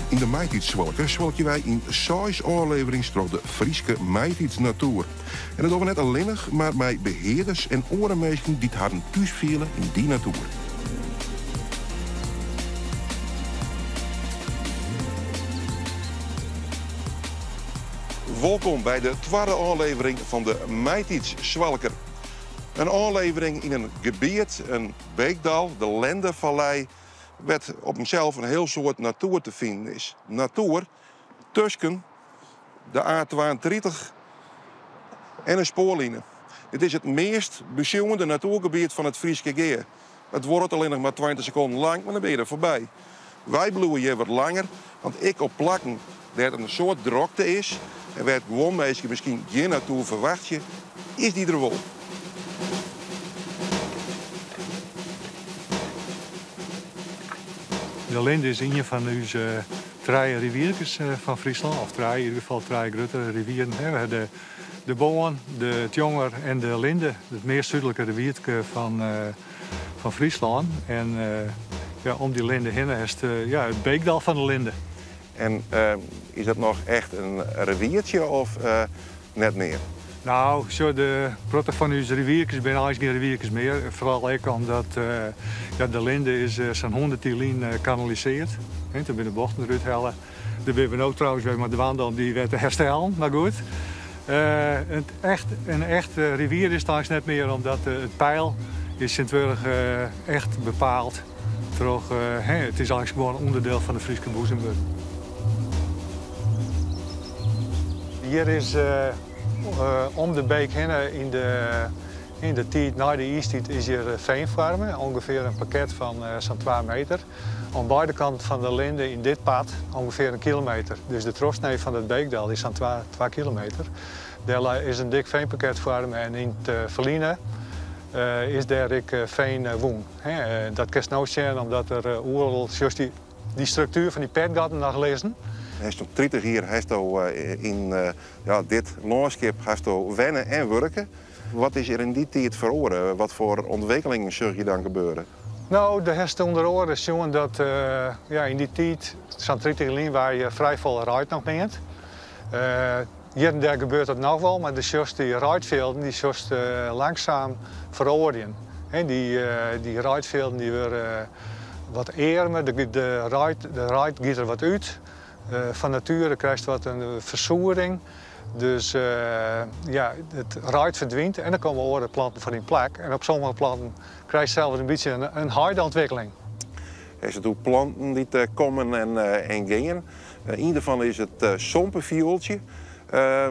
In de Maitids-Zwalker zwalkje wij in 6 afleveringen door de Frieske Maitids-natuur. En dat doen we net alleenig, maar met beheerders en orenmeesten die het hadden thuisvielen in die natuur. Welkom bij de tweede aflevering van de Maitids-Zwalker. Een aflevering in een gebied, een beekdal, de Lendevallei, waar op zichzelf een heel soort natuur te vinden is. Natuur tussen de A32 en een spoorlijnen. Dit is het meest bezochte natuurgebied van het Frieske Geer. Het wordt alleen nog maar 20 seconden lang, maar dan ben je er voorbij. Wij bloeien hier wat langer, want ik op plakken waar het een soort drokte is en waar het gewoon meisje misschien geen natuur verwacht je, is die er wel. De Linde is een van onze 3 riviertjes van Friesland, of in ieder geval 3 grote rivieren. We hebben de Boon, de Tjonger en de Linde, het meest zuidelijke riviertje van Friesland. En om die Linde heen is het beekdal van de Linde. En is dat nog echt een riviertje of net meer? Nou, zo de protte van onze riviertjes zijn eigenlijk geen riviertjes meer. Vooral ook omdat de Linde is zo'n 100 lijn kanaliseerd. Toen ben de bochten eruit halen. Daar ben we ook trouwens weer met de wandel die weer te herstellen, maar goed. Een echt rivier is trouwens net meer, omdat het peil is sindsdien echt bepaald. Het is eigenlijk gewoon een onderdeel van de Frieske boezemweg. Hier is om de beek heen in de tijd na de ijstijd is hier veenfarmen, ongeveer een pakket van zo'n 2 meter. Aan beide kanten van de Linde in dit pad ongeveer 1 kilometer. Dus de trosnee van het beekdal is zo'n 2 kilometer. Daar is een dik veenpakketfarm en in het Verliezen is daar ik veenwoon. Dat kan je nou zien omdat er overal die structuur van die petgaten nog lezen. Hij is nog 30 hier, hij is in dit landschap wennen en werken. Wat is er in die tijd verloren? Wat voor ontwikkelingen zul je dan gebeuren? Nou, de heeft onder oren zien dat in die tijd, zo'n 30 jaar waar je vrij veel rijdt nog niet. Hier en daar gebeurt dat nog wel, maar die rijdvelden die langzaam veroorderen. Die rijdvelden die worden wat eerder, de rijd gaat er wat uit. Van nature krijg je wat een versoering. Dus het ruit verdwijnt en dan komen andere planten van in plek. En op sommige planten krijg je zelfs een beetje een heideontwikkeling. Er zijn ook planten die komen en gingen. Een daarvan is het sompenviooltje.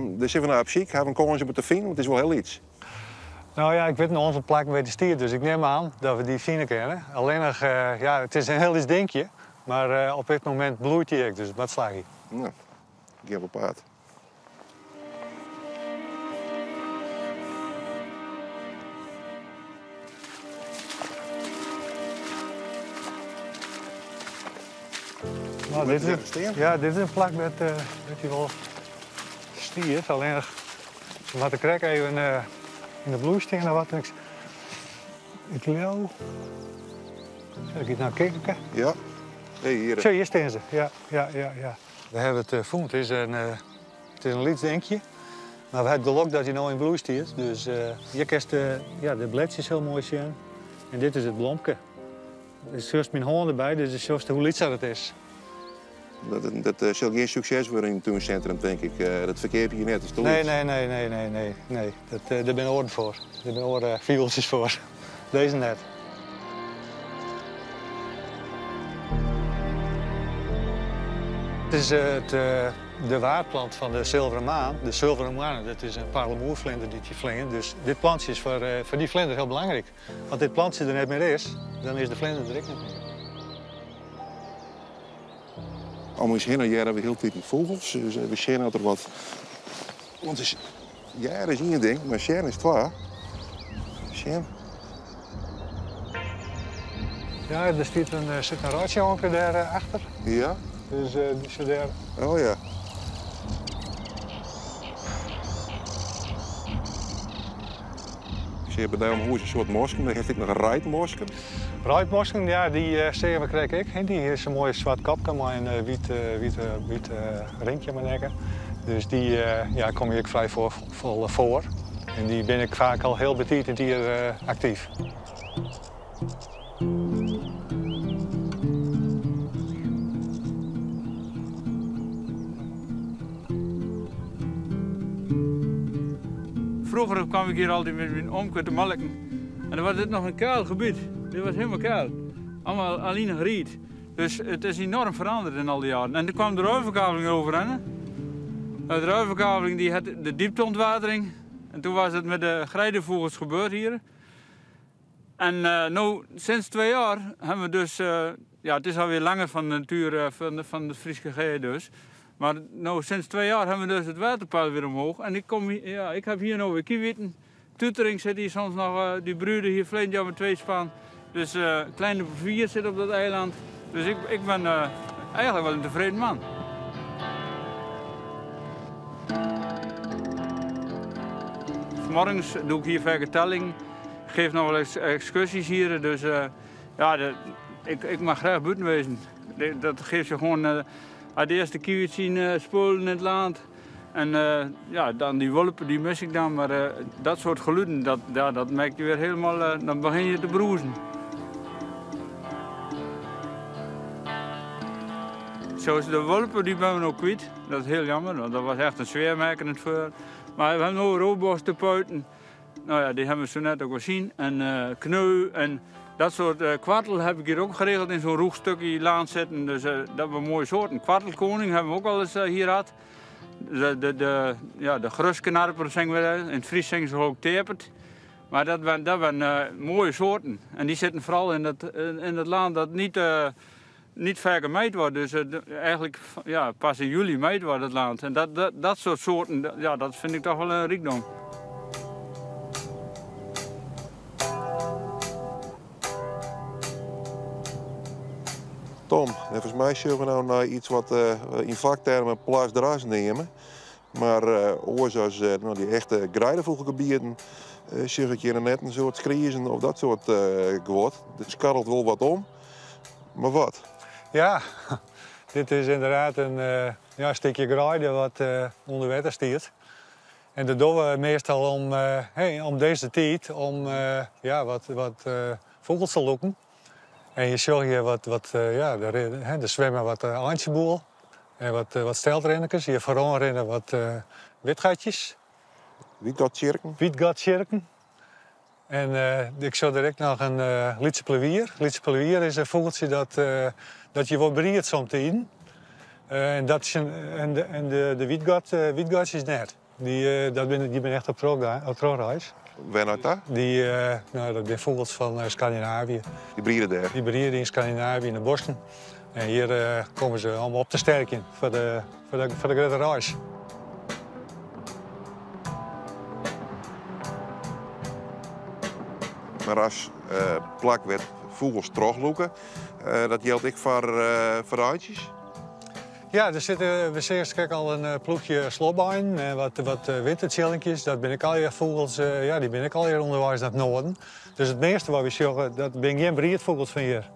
Dus even naar op ziek, hebben we een kans om het te vinden, want het is wel heel iets. Nou ja, ik weet nog onze plek bij de stier, dus ik neem aan dat we die vinden kennen. Alleen nog, het is een heel iets dinkje. Maar op dit moment bloeit hij ook, dus wat slag je? Nou, ik heb op paard. Nou, dit is een plak met hij wel stiert. Alleen nog, laat ik krek even in de bloei steken wat. Ik geloof. Zal ik het nou kijken? Ja. Hey, hier. Zo, hier staan ze. Ja. We hebben het gevonden. Het is een lietsdenkje. Maar we hebben geluk dat hij nou in bloei stiert. Dus hier kan je de bladjes heel mooi zien. En dit is het bloemke. Er is juist mijn hand erbij, dus het is juist hoe liet het is. Dat zal geen succes worden in het tuincentrum, denk ik. Dat verkeer je net. Is Nee. Daar ben orde voor. Daar ben orde viooltjes voor. Deze net. Het is de waardplant van de zilveren maan. De zilveren maan, dat is een parlemoervlinder die vliegt. Dus dit plantje is voor die vlinder heel belangrijk. Want dit plantje er net meer is, dan is de vlinder er ook niet meer. Om eens heen en jaren hebben we heel tijd met vogels. Dus we zien dat er wat. Want is één ding, maar zien is 2. Zien. Ja, er zit een ratioanker daar achter. Ja? Dus die zit daar. Oh ja. Zie je bij hem hoe is een soort mosken, dan heeft ik nog een rijdmosken. Rijdmosken, ja, die zeggen we krijg ik. Die is een mooie zwart kapje met een wit ringje aan mijn nek. Dus die ja, kom ik vrij vol voor. En die ben ik vaak al heel betietend hier actief. Vroeger kwam ik hier altijd met mijn oom te melken. En dan was dit nog een kaal gebied. Dit was helemaal kaal. Allemaal alleen riet. Dus het is enorm veranderd in al die jaren. En er kwam de ruilverkaveling overheen. De ruilverkaveling die had de diepteontwatering. En toen was het met de grijdenvogels gebeurd hier. En nou, sinds 2 jaar hebben we dus... ja, het is alweer langer van de natuur van de Friese G dus. Maar nou, sinds 2 jaar hebben we dus het waterpeil weer omhoog. En ik heb hier nou weer kiewitten. Tutering zit hier soms nog, die broeden hier verleden jaar met 2 span. Dus kleine vier zit op dat eiland. Dus ik ben eigenlijk wel een tevreden man. Morgens doe ik hier vergetelling. Ik geef nog wel eens excursies hier. Dus ja, ik mag graag buiten wezen. Dat geeft je gewoon... de eerste kiwit zien spoelen in het land. En ja, dan die wolpen, die mis ik dan. Maar dat soort geluiden, dat merk je weer helemaal... dan begin je te broezen. Zoals de wolpen, die ben we nog kwijt. Dat is heel jammer, want dat was echt een sfeermerker in het vuur. Maar we hebben nog roodborst te puiten. Nou ja, die hebben we zo net ook gezien. En kneu en... Dat soort kwartel heb ik hier ook geregeld in zo'n roegstukje laan zitten. Dus dat hebben we mooie soorten. Kwartelkoning hebben we ook al eens hier gehad. De gruskenarper zeggen we, in het Fries zeggen ze ook tepert. Maar dat zijn mooie soorten. En die zitten vooral in het land dat niet ver gemaaid wordt. Dus eigenlijk ja, pas in juli maaid wordt het land. En dat soort soorten, ja, dat vind ik toch wel een rijkdom. Tom, volgens mij zullen we nou naar iets wat in vaktermen plasdras nemen. Maar zoals die echte grijdenvogelgebieden zeg ik je net een soort skriezen of dat soort geword. Het skarrelt wel wat om, maar wat? Ja, dit is inderdaad een stukje grijde wat onder water stiert. En dat doen we meestal om deze tijd om wat vogels te lokken. En je zag hier er zwemmen wat eindjeboel en wat steltrennekes. Hier vooral rennen wat witgatjes. Wietgattjerken. En ik zag direct nog een Lietse plevier. Lietse plevier is een vogeltje dat je wordt beriert soms te eten. En de wietgatjes net. Die ben echt op troonreis. Waar uit daar? Dat zijn vogels van Scandinavië. Die brieren daar? Die brieren in Scandinavië in de bossen. En hier komen ze allemaal op te sterken voor de grote reis. Maar als plak werd vogels terugloeken, dat geldt ik voor uitjes? Ja, we zien al een ploegje slotbaan en wat winterchillinkjes. Dat ben ik al je vogels, die ben ik al hier onderwijs naar het noorden. Dus het meeste wat we zien, dat ben geen breedvogels van hier.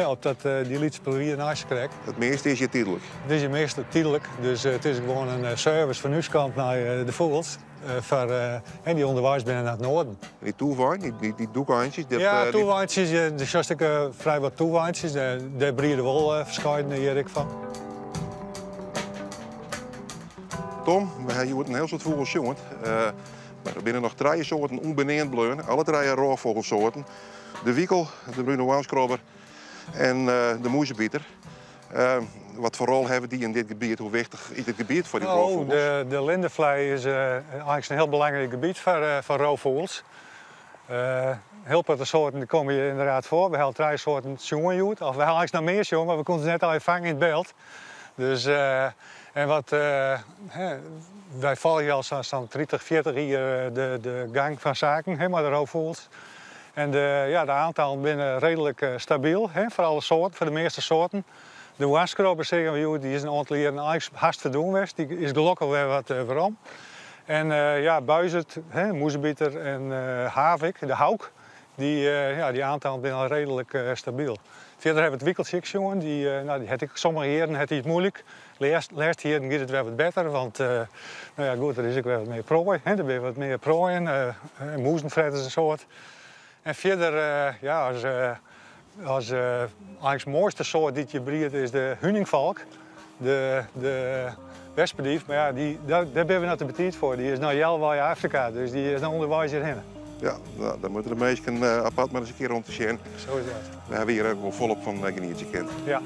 Op die Lietse plevier naast krijgt. Het meeste is je tijdelijk? Het is je meeste tijdelijk, dus het is gewoon een service van uw kant naar de vogels. Die onderwijs binnen naar het noorden. Die toewijn, die doekhandjes? Ja, toewijntjes, er zijn vrij wat toewijntjes. Daar breeden wel verschillende hier van. Tom, je wordt een heel soort vogels jongen. Er binnen nog 3 soorten onbeneend bleun. Alle 3 roofvogelsoorten. De wiekel, de bruine waanskrabber en de moezebieter. Wat vooral hebben die in dit gebied? Hoe wichtig is dit gebied voor die roofvogels? De lindenvlei is eigenlijk een heel belangrijk gebied voor roofvogels. Heel veel soorten komen je inderdaad voor. We hebben 3 soorten jongen. Of we hebben eigenlijk nog meer jongen, maar we konden ze net al even vangen in het beeld. Dus, wij vallen hier al zo'n 30, 40 hier de gang van zaken, maar de roofvogels. En de aantallen zijn redelijk stabiel, voor alle soorten, voor de meeste soorten. De waanskrabber zeggen we, die is een aantal jaren eigenlijk hard verdoen geweest. Die is gelukkig weer wat waarom. En ja, buizerd, moezebieter en havik, de hauk, die aantallen zijn al redelijk stabiel. Verder hebben we het wikkeltje, die had ik, sommige heren had het moeilijk. Laatst heren gaat het wel wat beter, want nou ja, goed, er is ook wel wat meer prooi. Er ben wat meer prooien, moezenfretters en soort. En verder, ja, als eigenlijk het mooiste soort die je breedt is de huningvalk, de wespendief. Maar ja, daar ben we net te betiid voor. Die is nou Jelwaai Afrika, dus die is nou onderwijs hierheen. Ja, nou, dan moeten de meesten apart maar eens een keer rond te zien. Zo is dat. We hebben hier ook wel volop van geniertje kent. Ja.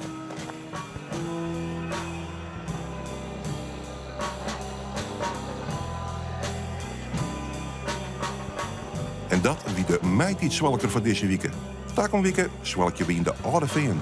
En dat wie de meitijd zwalker van deze week. Takom week zwalkje we in de Oude Veen.